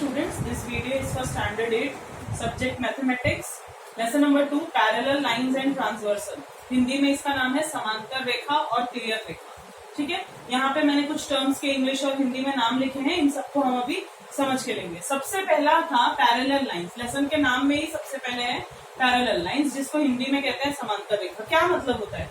students, this video is for standard 8 subject mathematics lesson number 2 parallel lines and transversal। Hindi में इसका नाम है समांतर रेखा और तिर्यक रेखा। ठीक है, यहाँ पे मैंने कुछ टर्म्स के इंग्लिश और हिंदी में नाम लिखे हैं, इन सबको हम अभी समझ के लेंगे। सबसे पहला था पैरेलल लाइंस। लेसन के नाम में ही सबसे पहले है पैरेलल लाइंस, जिसको हिंदी में कहते हैं समांतर रेखा। क्या मतलब होता है?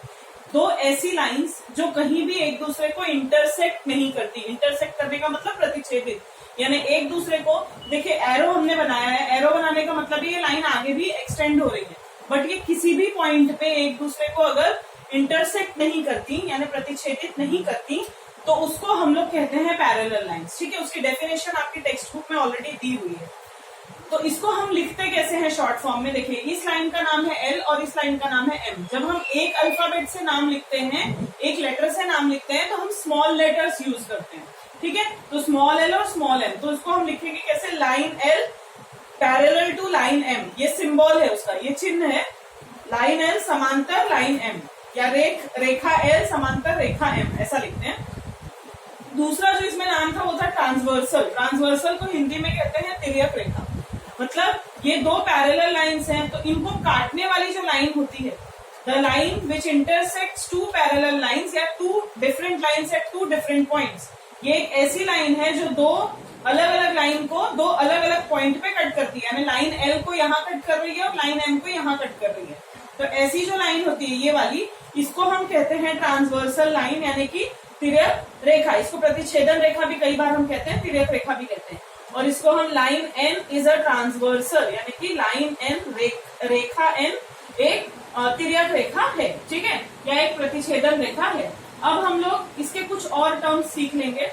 दो ऐसी लाइंस जो कहीं भी एक दूसरे को इंटरसेक्ट नहीं करती। इंटरसेक्ट करने का मतलब प्रतिच्छेदित, यानी एक दूसरे को, देखिए एरो हमने बनाया है, एरो बनाने का मतलब ये लाइन आगे भी एक्सटेंड हो रही है, बट ये किसी भी पॉइंट पे एक दूसरे को अगर इंटरसेक्ट नहीं करती यानी प्रतिच्छेदित नहीं करती तो उसको हम लोग कहते हैं पैरेलल लाइंस। ठीक है, उसकी डेफिनेशन आपकी टेक्स्ट बुक में ऑलरेडी दी हुई है। तो इसको हम लिखते कैसे हैं शॉर्ट फॉर्म में? देखिए, इस लाइन का नाम है एल और इस लाइन का नाम है एम। जब हम एक अल्फाबेट से नाम लिखते हैं, एक लेटर से नाम लिखते हैं, तो हम स्मॉल लेटर्स यूज करते हैं। ठीक है, तो स्मॉल एल और स्मॉल एम, तो इसको हम लिखेंगे कैसे? Line l parallel to line m, ये सिंबल है उसका, ये चिन्ह है। लाइन एल समांतर लाइन एम, या रेखा एल समांतर रेखा एम, ऐसा लिखते हैं। दूसरा जो इसमें नाम था वो था ट्रांसवर्सल। ट्रांसवर्सल को हिंदी में कहते हैं तिर्यक रेखा। मतलब ये दो पैरेलल लाइंस हैं, तो इनको काटने वाली जो लाइन होती है, the line which intersects two parallel lines या two different lines at two different points, ये एक ऐसी लाइन है जो दो अलग अलग लाइन को दो अलग अलग पॉइंट पे कट करती है। यानी लाइन एल को यहाँ कट कर रही है और लाइन एम को यहाँ कट कर रही है। तो ऐसी जो लाइन होती है ये वाली, इसको हम कहते हैं ट्रांसवर्सल लाइन, यानी कि तिर्यक रेखा। इसको प्रतिच्छेदन रेखा भी कई बार हम कहते हैं, तिर्यक रेखा भी कहते हैं। और इसको हम line n is a transversal, यानी कि लाइन एन रेखा एन एक तिर्यक रेखा है। ठीक है, या एक प्रतिच्छेदन रेखा है। अब हम लोग इसके कुछ और टर्म्स सीख लेंगे।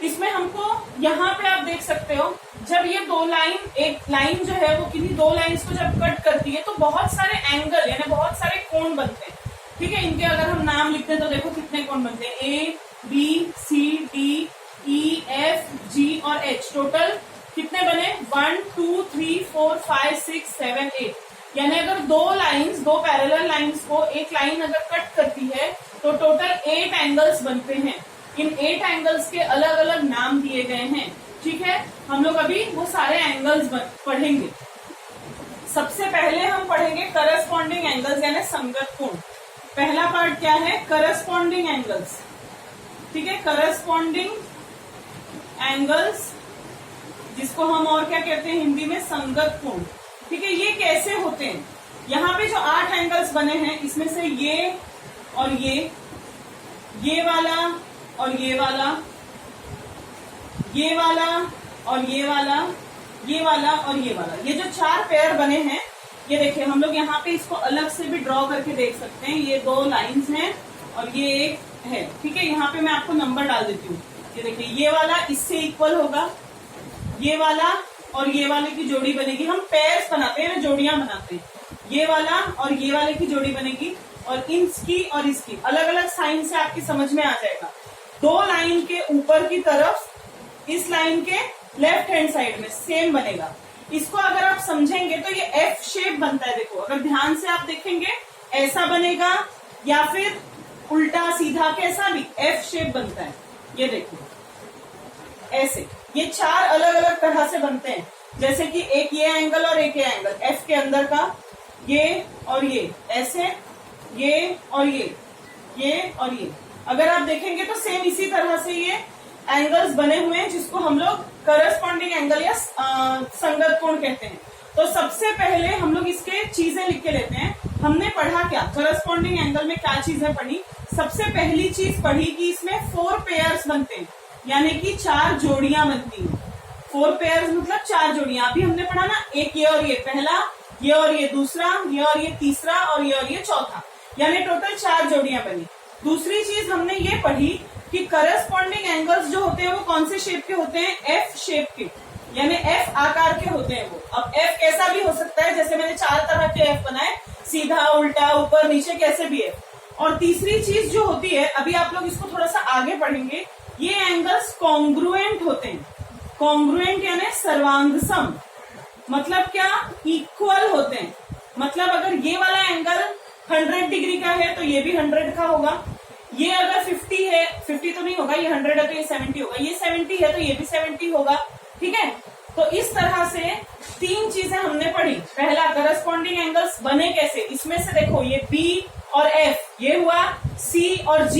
इसमें हमको यहाँ पे आप देख सकते हो, जब ये दो लाइन, एक लाइन जो है वो किन्हीं दो लाइंस को जब कट करती है तो बहुत सारे एंगल यानी बहुत सारे कोण बनते हैं। ठीक है, इनके अगर हम नाम लिखते हैं तो देखो कितने कोण बनते हैं, a b c d e f g और एच। टोटल कितने बने? 1 2 3 4 5 6 7 8। यानी अगर दो लाइंस, दो पैरेलल लाइंस को एक लाइन अगर कट करती है तो टोटल 8 एंगल्स बनते हैं। इन 8 एंगल्स के अलग अलग नाम दिए गए हैं। ठीक है, हम लोग अभी वो सारे एंगल्स पढ़ेंगे। सबसे पहले हम पढ़ेंगे करस्पॉन्डिंग एंगल्स यानी संगत कोण। पहला पार्ट क्या है? Corresponding angles. ठीक है, करस्पॉन्डिंग एंगल्स, जिसको हम और क्या कहते हैं हिंदी में? संगत कोण। ठीक है, ये कैसे होते हैं? यहाँ पे जो 8 एंगल्स बने हैं, इसमें से ये और ये वाला और ये वाला, ये वाला और ये वाला, ये वाला और ये वाला, ये जो 4 पेयर बने हैं, ये देखिए हम लोग यहाँ पे इसको अलग से भी ड्रॉ करके देख सकते हैं। ये 2 लाइंस हैं और ये एक है। ठीक है, यहाँ पे मैं आपको नंबर डाल देती हूँ। ये देखिए, ये वाला इससे इक्वल होगा, ये वाला और ये वाले की जोड़ी बनेगी। हम पेयर्स बनाते हैं, जोड़ियां बनाते हैं। ये वाला और ये वाले की जोड़ी बनेगी, और इसकी और इसकी अलग अलग साइन से आपकी समझ में आ जाएगा। 2 लाइन के ऊपर की तरफ इस लाइन के लेफ्ट हैंड साइड में सेम बनेगा। इसको अगर आप समझेंगे तो ये एफ शेप बनता है। देखो, अगर ध्यान से आप देखेंगे ऐसा बनेगा या फिर उल्टा सीधा, कैसा भी एफ शेप बनता है। ये देखो ऐसे, ये 4 अलग अलग तरह से बनते हैं। जैसे कि एक ये एंगल और एक ये एंगल, एफ के अंदर का, ये और ये ऐसे, ये और ये और ये। अगर आप देखेंगे तो सेम इसी तरह से ये एंगल्स बने हुए हैं, जिसको हम लोग करस्पॉन्डिंग एंगल या संगत कोण कहते हैं। तो सबसे पहले हम लोग इसके चीजें लिख के लेते हैं। हमने पढ़ा क्या करस्पॉन्डिंग एंगल में? क्या चीजें पढ़ी? सबसे पहली चीज पढ़ी कि इसमें 4 पेयर्स बनते हैं, यानी कि 4 जोड़ियां बनती हैं। 4 पेयर्स मतलब 4 जोड़ियां। अभी हमने पढ़ा ना, एक ये और ये पहला, ये और ये दूसरा, ये और ये तीसरा और ये चौथा, यानी टोटल 4 जोड़ियां बनी। दूसरी चीज हमने ये पढ़ी कि करस्पॉन्डिंग एंगल्स जो होते हैं वो कौन से शेप के होते हैं? एफ शेप के, यानी एफ आकार के होते हैं वो। अब एफ कैसा भी हो सकता है, जैसे मैंने 4 तरह के एफ बनाए, सीधा, उल्टा, ऊपर नीचे, कैसे भी है। और तीसरी चीज जो होती है, अभी आप लोग इसको थोड़ा सा आगे पढ़ेंगे, ये एंगल्स कॉन्ग्रुएंट होते हैं। कॉन्ग्रुएंट यानी सर्वांगसम, मतलब क्या? इक्वल होते हैं। मतलब अगर ये वाला एंगल 100 डिग्री का है तो ये भी 100 का होगा। ये अगर 50 है, 50 तो नहीं होगा, ये 100 है तो ये 70 होगा, ये 70 है तो ये भी 70 होगा। ठीक है, तो इस तरह से तीन चीजें हमने पढ़ी। पहला, करस्पॉन्डिंग एंगल्स बने कैसे, इसमें से देखो ये B और F, ये हुआ C और G,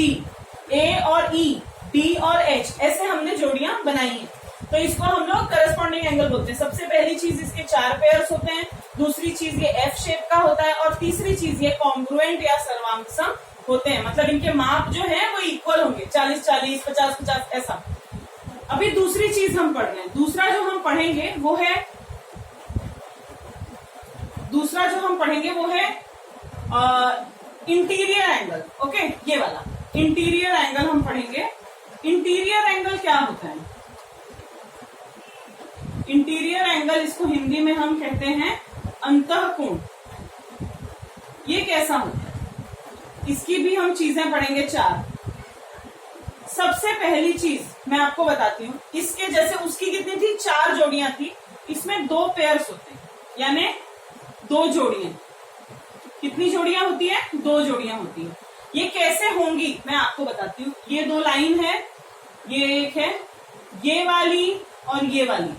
A और E, D और H, ऐसे हमने जोड़ियां बनाई हैं। तो इसको हम लोग करस्पॉन्डिंग एंगल बोलते हैं। सबसे पहली चीज इसके 4 पेयर्स होते हैं, दूसरी चीज ये F शेप का होता है, और तीसरी चीज ये कॉन्ग्रुएंट या सर्वांगसम होते हैं। मतलब इनके माप जो है वो इक्वल होंगे, 40-40, 50-50 ऐसा। अभी दूसरी चीज हम पढ़ रहे हैं। दूसरा जो हम पढ़ेंगे वो है इंटीरियर एंगल। ओके, ये वाला इंटीरियर एंगल हम पढ़ेंगे। इंटीरियर एंगल क्या होता है? इंटीरियर एंगल, इसको हिंदी में हम कहते हैं अंतःकोण। ये कैसा होता है, इसकी भी हम चीजें पढ़ेंगे 4। सबसे पहली चीज मैं आपको बताती हूँ, इसके जैसे उसकी कितनी थी, 4 जोड़ियां थी, इसमें 2 पेयर्स होते हैं, यानी 2 जोड़ियां। कितनी जोड़ियां होती है? 2 जोड़ियां होती है। ये कैसे होंगी मैं आपको बताती हूँ। ये 2 लाइन है, ये एक है, ये वाली और ये वाली,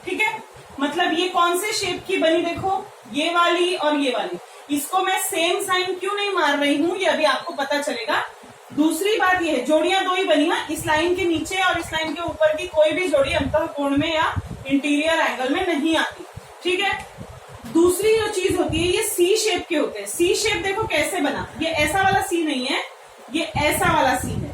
ठीक है। मतलब ये कौन से शेप की बनी, देखो ये वाली और ये वाली। इसको मैं सेम साइन क्यों नहीं मार रही हूं, ये अभी आपको पता चलेगा। दूसरी बात ये है, जोड़ियां 2 ही बनी है, इस लाइन के नीचे और इस लाइन के ऊपर की कोई भी जोड़ी अंतःकोण में या इंटीरियर एंगल में नहीं आती, ठीक है। दूसरी जो चीज होती है, ये सी शेप के होते हैं। सी शेप देखो कैसे बना, ये ऐसा वाला सी नहीं है, ये ऐसा वाला सी है।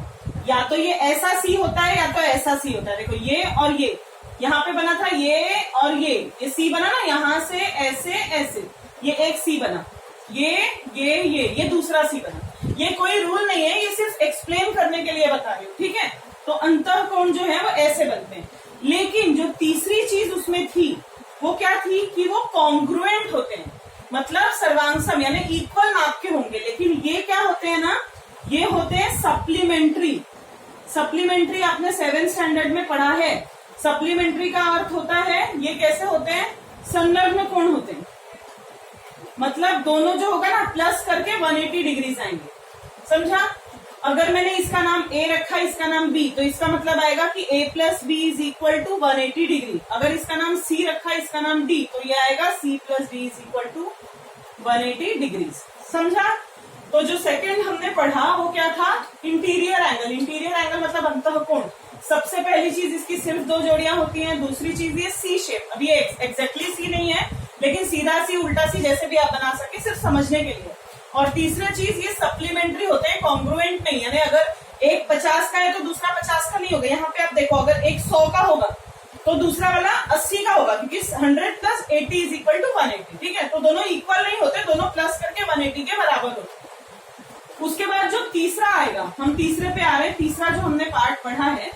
या तो ये ऐसा सी होता है या तो ऐसा सी होता है। देखो ये और ये यहाँ पे बना था, ये और ये सी बना ना, यहाँ से ऐसे ऐसे, ये एक सी बना, ये दूसरा सी बना। ये कोई रूल नहीं है, ये सिर्फ एक्सप्लेन करने के लिए बता रही हूँ, ठीक है। तो अंतःकोण जो है वो ऐसे बनते हैं। लेकिन जो तीसरी चीज उसमें थी वो क्या थी कि वो कॉन्ग्रुएंट होते हैं, मतलब सर्वांगसम यानी इक्वल माप के होंगे। लेकिन ये क्या होते हैं ना, ये होते हैं सप्लीमेंट्री। सप्लीमेंट्री आपने 7th स्टैंडर्ड में पढ़ा है। सप्लीमेंट्री का अर्थ होता है, ये कैसे होते हैं, संलग्न कोण होते हैं। मतलब दोनों जो होगा ना प्लस करके 180 डिग्री आएंगे, समझा। अगर मैंने इसका नाम A रखा, इसका नाम B, तो इसका मतलब आएगा कि A plus B is equal to 180 degree. अगर इसका नाम C रखा, इसका नाम D, तो ये आएगा C plus D is equal to 180 degree, समझा। तो जो सेकंड हमने पढ़ा वो क्या था, इंटीरियर एंगल। इंटीरियर एंगल मतलब अंतःकोण। सबसे पहली चीज इसकी सिर्फ 2 जोड़ियां होती हैं। दूसरी चीज ये सी शेप, अब ये एग्जैक्टली सी नहीं है, लेकिन सीधा सी उल्टा सी जैसे भी आप बना सके, सिर्फ समझने के लिए। और तीसरा चीज ये सप्लीमेंट्री होते हैं, कॉन्ग्रुएंट नहीं, यानी अगर एक 50 का है तो दूसरा 50 का नहीं होगा। यहाँ पे आप देखो, अगर एक 100 का होगा तो दूसरा वाला 80 का होगा, क्योंकि 100 प्लस 80 इज इक्वल टू 180, ठीक है। तो दोनों इक्वल नहीं होते, दोनों प्लस करके 180 के बराबर होते। उसके बाद जो तीसरा आएगा, हम तीसरे पे आ रहे हैं। तीसरा जो हमने पार्ट पढ़ा है,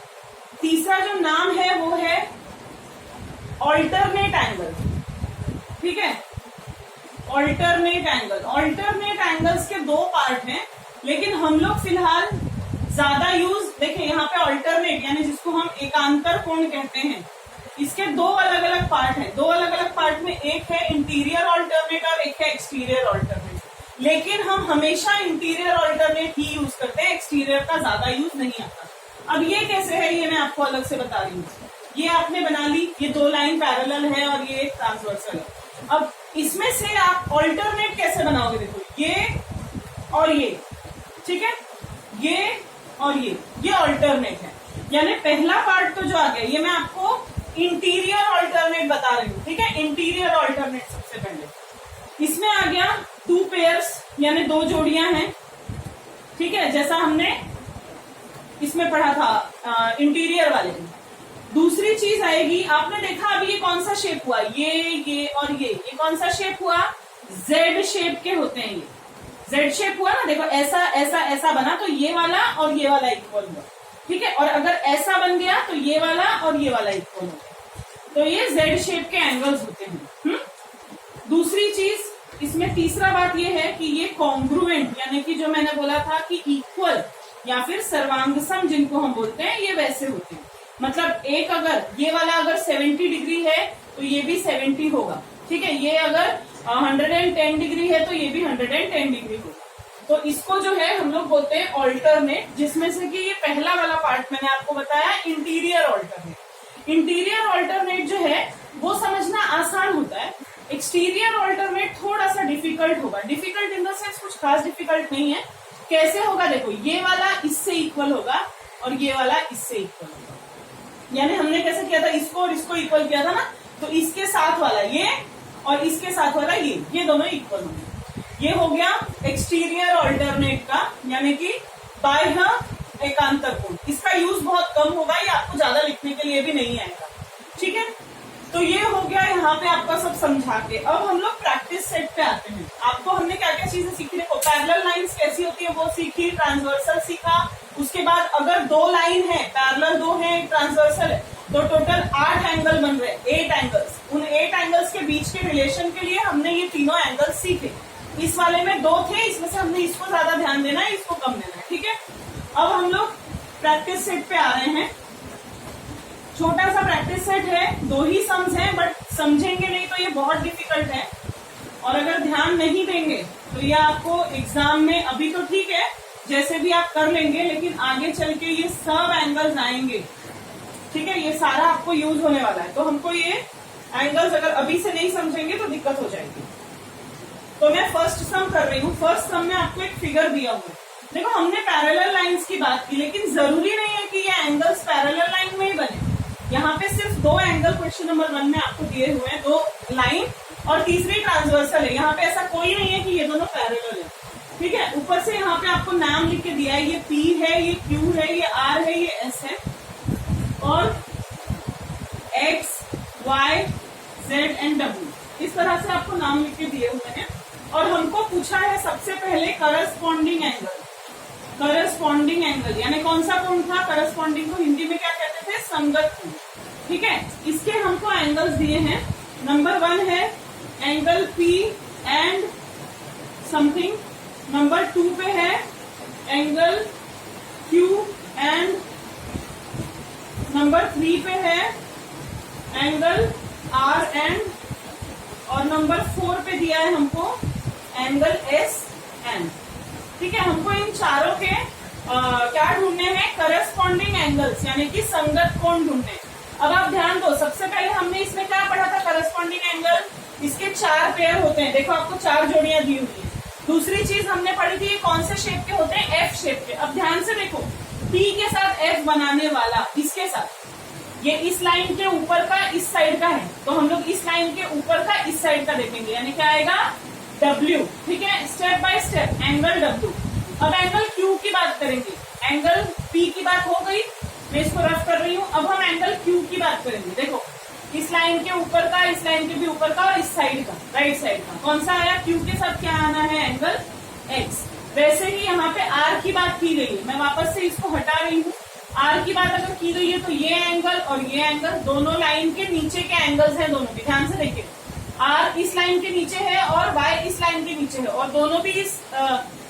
तीसरा जो नाम है वो है ऑल्टरनेट एंगल, ठीक है। Alternate angle. ऑल्टरनेट एंगल्स के 2 पार्ट हैं, लेकिन हम लोग फिलहाल ज्यादा यूज, देखिए यहाँ पे ऑल्टरनेट यानी जिसको हम एकांतर कोण कहते हैं, इसके 2 अलग अलग पार्ट हैं। 2 अलग अलग पार्ट में एक है इंटीरियर ऑल्टरनेट और एक है एक्सटीरियर ऑल्टरनेट। लेकिन हम हमेशा इंटीरियर ऑल्टरनेट ही यूज करते हैं, एक्सटीरियर का ज्यादा यूज नहीं आता। अब ये कैसे है, ये मैं आपको अलग से बता रही हूँ। ये आपने बना ली, ये 2 लाइन पैरेलल है और ये एक ट्रांसवर्सल है। अब इसमें से आप ऑल्टरनेट कैसे बनाओगे, देखो ये और ये, ठीक है, ये और ये ऑल्टरनेट है। यानी पहला पार्ट तो जो आ गया, ये मैं आपको इंटीरियर ऑल्टरनेट बता रही हूँ, ठीक है। इंटीरियर ऑल्टरनेट सबसे पहले इसमें आ गया 2 पेयर्स, यानी 2 जोड़ियां हैं, ठीक है, जैसा हमने इसमें पढ़ा था इंटीरियर वाले में। दूसरी चीज आएगी, आपने देखा अभी ये कौन सा शेप हुआ, ये और ये कौन सा शेप हुआ, जेड शेप के होते हैं। ये जेड शेप हुआ ना, देखो ऐसा ऐसा ऐसा बना, तो ये वाला और ये वाला इक्वल हुआ, ठीक है। और अगर ऐसा बन गया तो ये वाला और ये वाला इक्वल हो, तो ये जेड शेप के एंगल्स होते हैं। दूसरी चीज इसमें, तीसरा बात ये है कि ये कॉन्ग्रुएंट, यानी कि जो मैंने बोला था कि इक्वल या फिर सर्वांगसम जिनको हम बोलते हैं, ये वैसे होते हैं। मतलब एक अगर ये वाला अगर 70 डिग्री है तो ये भी 70 होगा, ठीक है। ये अगर 110 डिग्री है तो ये भी 110 डिग्री होगा। तो इसको जो है हम लोग बोलते हैं ऑल्टरनेट, जिसमें से कि ये पहला वाला पार्ट मैंने आपको बताया इंटीरियर ऑल्टरनेट। इंटीरियर ऑल्टरनेट जो है एक्सटीरियर ऑल्टरनेट थोड़ा सा डिफिकल्ट होगा, डिफिकल्ट इन द सेंस कुछ खास डिफिकल्ट नहीं है। कैसे होगा देखो, ये वाला इससे इक्वल होगा और ये वाला इससे इक्वल होगा। यानी हमने कैसे किया था, इसको और इसको इक्वल किया था ना, तो इसके साथ वाला ये और इसके साथ वाला ये दोनों इक्वल होंगे। ये हो गया एक्सटीरियर ऑल्टरनेट का, यानी कि बाह्य एकांतर कोण। इसका यूज बहुत कम होगा, ये आपको ज्यादा लिखने के लिए भी नहीं आएगा, ठीक है। तो ये हो गया यहाँ पे आपका सब समझा के। अब हम लोग प्रैक्टिस सेट पे आते हैं। आपको हमने क्या क्या चीजें सीखी, देखो पैरेलल लाइंस कैसी होती है वो सीखी, ट्रांसवर्सल सीखा। उसके बाद अगर दो लाइन है, पैरेलल दो है, ट्रांसवर्सल है, तो टोटल 8 एंगल बन रहे, 8 एंगल्स। उन 8 एंगल्स के बीच के रिलेशन के लिए हमने ये तीनों एंगल सीखे। इस वाले में 2 थे, इसमें से हमने इसको ज्यादा ध्यान देना है, इसको कम देना है, ठीक है। अब हम लोग प्रैक्टिस सेट पे आ रहे हैं। छोटा सा प्रैक्टिस सेट है, 2 ही सम्स हैं, बट समझेंगे नहीं तो ये बहुत डिफिकल्ट है, और अगर ध्यान नहीं देंगे तो ये आपको एग्जाम में, अभी तो ठीक है जैसे भी आप कर लेंगे, लेकिन आगे चल के ये सब एंगल्स आएंगे, ठीक है। ये सारा आपको यूज होने वाला है, तो हमको ये एंगल्स अगर अभी से नहीं समझेंगे तो दिक्कत हो जाएगी। तो मैं फर्स्ट सम कर रही हूँ। फर्स्ट सम में आपको एक फिगर दिया हुआ है। देखो हमने पैरेलल लाइंस की बात की, लेकिन जरूरी नहीं है कि ये एंगल्स पैरेलल लाइन में ही बने। यहाँ पे सिर्फ 2 एंगल क्वेश्चन नंबर 1 में आपको दिए हुए हैं, 2 लाइन और तीसरी ट्रांसवर्सल है। यहाँ पे ऐसा कोई नहीं है कि ये दोनों पैरेलल है, ठीक है। ऊपर से यहाँ पे आपको नाम लिख के दिया है, ये P है, ये Q है, ये R है, ये S है, और X, Y, Z and W इस तरह से आपको नाम लिख के दिए हुए हैं। और हमको पूछा है सबसे पहले करस्पॉन्डिंग एंगल। करस्पॉन्डिंग एंगल यानी कौन सा कोण था, करस्पॉन्डिंग को हिंदी में क्या कहते थे, संगत कोण, ठीक है। इसके हमको एंगल्स दिए हैं। नंबर 1 है angle P and something. Number 2 पे है एंगल Q एंड, नंबर 3 पे है एंगल R एंड, और नंबर 4 पे दिया है हमको एंगल S एंड, ठीक है। हमको इन चारों के क्या ढूंढने हैं, करस्पॉन्डिंग एंगल्स यानी कि संगत कोण ढूंढने। अब आप ध्यान दो, सबसे पहले हमने इसमें क्या पढ़ा था, करस्पॉन्डिंग एंगल, इसके 4 पेयर होते हैं। देखो आपको 4 जोड़ियां दी हुई है। दूसरी चीज हमने पढ़ी थी, ये कौन से शेप के होते हैं, एफ शेप के। अब ध्यान से देखो, P के साथ F बनाने वाला, इसके साथ ये इस लाइन के ऊपर का इस साइड का है, तो हम लोग इस लाइन के ऊपर का इस साइड का देखेंगे, यानी क्या आएगा W, ठीक है। Step by step angle W। अब एंगल Q की बात करेंगे। एंगल P की बात हो गई, मैं इसको रफ कर रही हूँ। अब हम एंगल Q की बात करेंगे। देखो इस लाइन के ऊपर का, इस लाइन के भी ऊपर का, और इस साइड का, राइट साइड का कौन सा आया, Q के साथ क्या आना है, एंगल X। वैसे ही यहाँ पे R की बात की गई है, मैं वापस से इसको हटा रही हूँ। R की बात अगर की गई है तो ये एंगल और ये एंगल दोनों लाइन के नीचे के एंगल्स हैं, दोनों के। ध्यान से देखिए, R इस लाइन के नीचे है और Y इस लाइन के नीचे है, और दोनों भी इस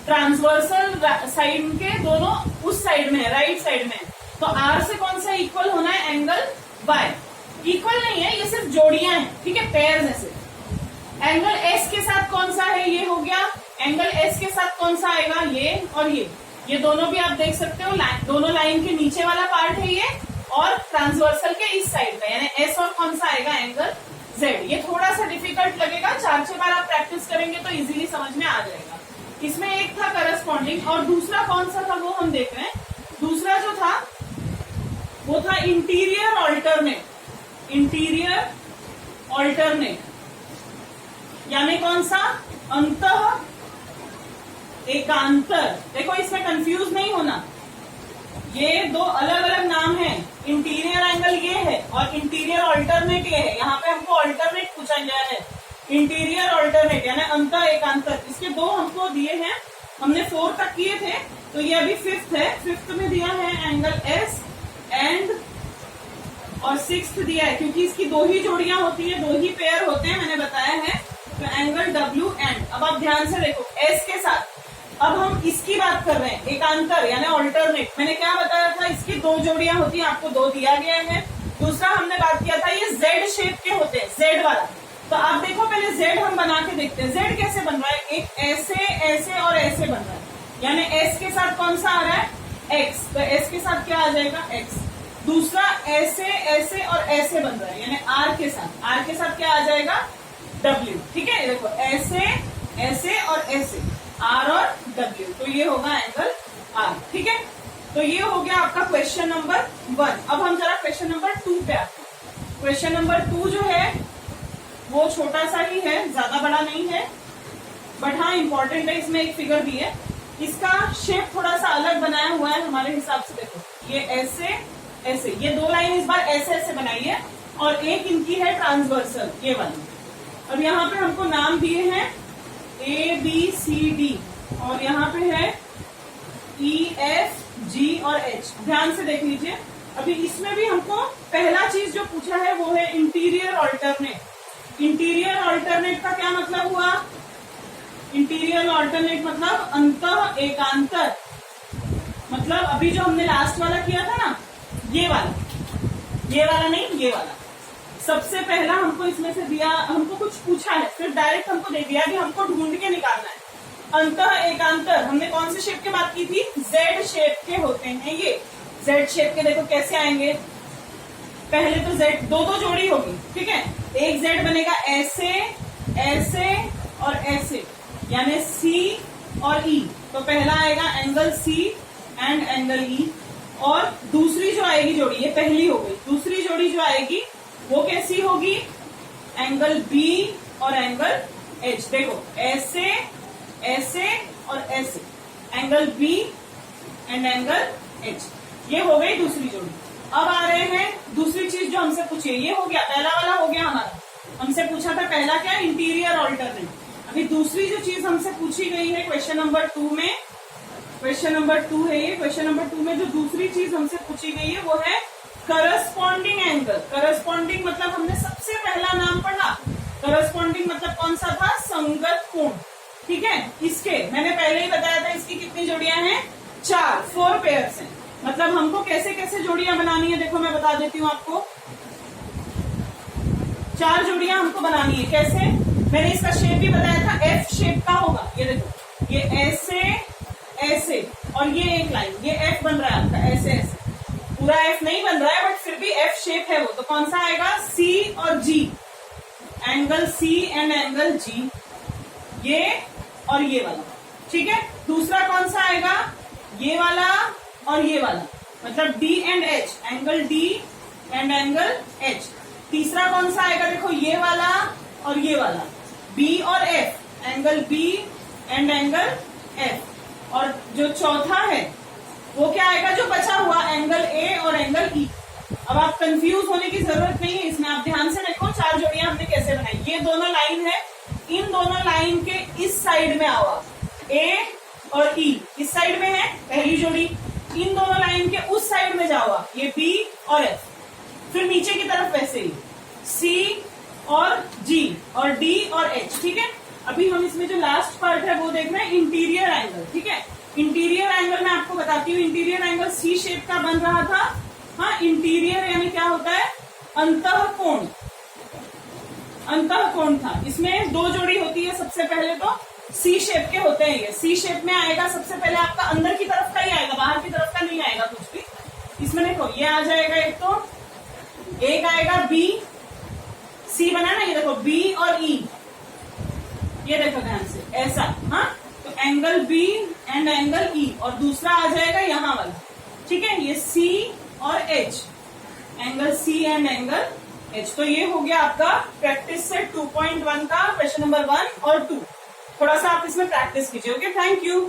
ट्रांसवर्सल साइड के दोनों उस साइड में है, राइट साइड में है। तो R से कौन सा इक्वल होना है, एंगल Y। इक्वल नहीं है, ये सिर्फ जोड़ियां हैं, ठीक है, पेयर जैसे। एंगल S के साथ कौन सा है, ये हो गया। एंगल S के साथ कौन सा आएगा, ये और ये दोनों भी आप देख सकते हो, दोनों लाइन के नीचे वाला पार्ट है ये, और ट्रांसवर्सल के इस साइड का, यानी S, और कौन सा आएगा, एंगल Z। ये थोड़ा सा डिफिकल्ट लगेगा, 4-6 बार आप प्रैक्टिस करेंगे तो इजीली समझ में आ जाएगा। इसमें एक था करस्पॉन्डिंग, और दूसरा कौन सा था वो हम देख रहे हैं। दूसरा जो था वो था इंटीरियर ऑल्टरनेट। इंटीरियर ऑल्टरनेट यानी कौन सा, अंतः एकांतर। देखो इसमें कंफ्यूज नहीं होना, ये 2 अलग अलग नाम है। इंटीरियर एंगल ये है और इंटीरियर ऑल्टरनेट ये है। यहाँ पे हमको ऑल्टरनेट पूछा गया है, इंटीरियर ऑल्टरनेट यानी अंतः एकांतर। इसके 2 हमको दिए हैं, हमने 4 तक किए थे, तो ये अभी 5th है। 5th में दिया है एंगल S एंड, और 6th दिया है, क्योंकि इसकी 2 ही जोड़ियां होती है, 2 ही पेयर होते हैं, मैंने बताया है। तो एंगल W एंड। अब आप ध्यान से देखो, S के साथ अब हम इसकी बात कर रहे हैं, एकांतर यानी ऑल्टरनेट। मैंने क्या बताया था, इसकी 2 जोड़ियां होती हैं, आपको 2 दिया गया है। दूसरा हमने बात किया था, ये Z शेप के होते हैं, Z वाला। तो आप देखो पहले Z हम बना के देखते हैं, Z कैसे बन रहा है, एक ऐसे, ऐसे और ऐसे बन रहा है, यानी S के साथ कौन सा आ रहा है, X। तो S के साथ क्या आ जाएगा, X। दूसरा ऐसे, ऐसे और ऐसे बन रहा है, यानी R के साथ क्या आ जाएगा, डब्ल्यू, ठीक है। देखो ऐसे ऐसे और ऐसे, आर और डब्ल्यू, तो ये होगा एंगल आर, ठीक है। तो ये हो गया आपका क्वेश्चन नंबर 1। अब हम जरा क्वेश्चन नंबर 2 पे आते हैं। क्वेश्चन नंबर 2 जो है वो छोटा सा ही है, ज्यादा बड़ा नहीं है, बट हाँ इंपॉर्टेंट है। इसमें एक फिगर भी है, इसका शेप थोड़ा सा अलग बनाया हुआ है हमारे हिसाब से। देखो ये ऐसे ऐसे, ये 2 लाइन इस बार ऐसे ऐसे बनाई है और एक इनकी है ट्रांसवर्सल, ये वाली। अब यहाँ पे हमको नाम दिए हैं ABCD और यहाँ पे है EFG और H। ध्यान से देख लीजिए। अभी इसमें भी हमको पहला चीज जो पूछा है वो है इंटीरियर ऑल्टरनेट। इंटीरियर ऑल्टरनेट का क्या मतलब हुआ? इंटीरियर ऑल्टरनेट मतलब अंतः एकांतर। मतलब अभी जो हमने लास्ट वाला किया था ना, ये वाला नहीं, ये वाला सबसे पहला हमको इसमें से दिया, हमको कुछ पूछा है, फिर डायरेक्ट हमको दे दिया कि हमको ढूंढ के निकालना है। अंतः एकांतर हमने कौन से शेप की बात की थी? जेड शेप के होते हैं ये। जेड शेप के देखो कैसे आएंगे। पहले तो जेड दो जोड़ी होगी, ठीक है। एक जेड बनेगा ऐसे ऐसे और ऐसे, यानी सी और ई। तो पहला आएगा एंगल सी एंड एंगल ई, और दूसरी जो आएगी जोड़ी, ये पहली हो गई, दूसरी जोड़ी जो आएगी वो कैसी होगी? एंगल बी और एंगल एच। देखो ऐसे ऐसे और ऐसे, angle B and angle H, ये हो गई दूसरी जोड़ी। अब आ रहे हैं दूसरी चीज जो हमसे पूछी है। ये हो गया, पहला वाला हो गया हमारा। हमसे पूछा था पहला क्या? Interior alternate. अभी दूसरी जो चीज हमसे पूछी गई है क्वेश्चन नंबर 2 में, क्वेश्चन नंबर 2 है ये। क्वेश्चन नंबर 2 में जो दूसरी चीज हमसे पूछी गई है वो है करस्पॉन्डिंग एंगल। करस्पॉन्डिंग मतलब हमने सबसे पहला नाम पढ़ा, करस्पॉन्डिंग मतलब कौन सा था? संगत कोण, ठीक है। इसके मैंने पहले ही बताया था, इसकी कितनी जोड़ियां हैं? 4 पेयर्स हैं। मतलब हमको कैसे कैसे जोड़ियां बनानी है, देखो मैं बता देती हूँ आपको। 4 जोड़ियां हमको बनानी है। कैसे? मैंने इसका शेप भी बताया था, एफ शेप का होगा। ये देखो, ये ऐसे ऐसे और ये एक लाइन, ये एफ बन रहा है आपका, ऐसे ऐसे। पूरा एफ नहीं बन रहा है बट फिर भी एफ शेप है वो। तो कौन सा आएगा? सी और G, angle C and angle G, ये और ये वाला, ठीक है। दूसरा कौन सा आएगा? ये वाला और ये वाला, मतलब D and H, angle D and angle H. तीसरा कौन सा आएगा? देखो ये वाला और ये वाला, बी और F, angle B and angle F. और जो चौथा है वो क्या आएगा? जो बचा हुआ, एंगल ए और एंगल ई। अब आप कंफ्यूज होने की जरूरत नहीं है इसमें, आप ध्यान से देखो 4 जोड़ियां हमने कैसे बनाई। ये दोनों लाइन है, इन दोनों लाइन के इस साइड में आओ, ए और ई इस साइड में है पहली जोड़ी। इन दोनों लाइन के उस साइड में जाओ, ये बी और एफ। फिर नीचे की तरफ वैसे ही सी और जी और डी और एच, ठीक है। अभी हम इसमें जो लास्ट पार्ट है वो देख रहे हैं इंटीरियर एंगल, ठीक है। इंटीरियर एंगल मैं आपको बताती हूँ। इंटीरियर एंगल सी शेप का बन रहा था। हाँ, इंटीरियर यानी क्या होता है? अंतः कोण। अंतः कोण था। इसमें 2 जोड़ी होती है। सबसे पहले तो सी शेप के होते हैं, ये सी शेप में आएगा। सबसे पहले आपका अंदर की तरफ का ही आएगा, बाहर की तरफ का नहीं आएगा कुछ भी। इसमें देखो ये आ जाएगा, एक आएगा बी, सी बना ना, ये देखो बी और ई, ये देखो ध्यान से ऐसा। हाँ, तो एंगल बी एंड एंगल ई, और दूसरा आ जाएगा यहाँ वाला, ठीक है, ये सी और H, angle C and angle H. तो ये हो गया आपका प्रैक्टिस सेट 2.1 का क्वेश्चन नंबर 1 और 2। थोड़ा सा आप इसमें प्रैक्टिस कीजिए। Okay, thank you.